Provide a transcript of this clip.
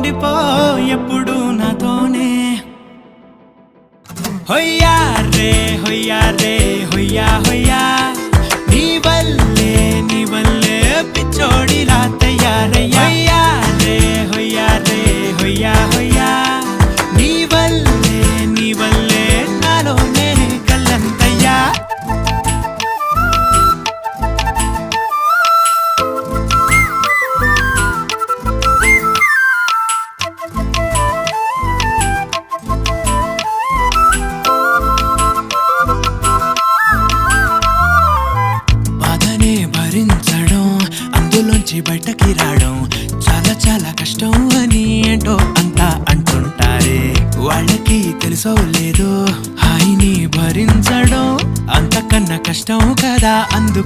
ఉండిపో ఎప్పుడు నాతోనే. హొయ్యా రే హొయ్యా రే హొయ్యా హొయ్యా నీ వల్లే పిచ్చోడిలా తయారయ్యా. హొయ్యా రే హొయ్యా హొయ్యా నీ వల్లే నాలోనే కల్లంతయ్యా. భరించడం అందులోంచి బయటకి రావడం చాలా చాలా కష్టం అని ఏంటో అంతా అంటుంటారే. వాళ్ళకి తెలుసో లేదో హాయిని భరించడం అంతకన్నా కష్టం కదా.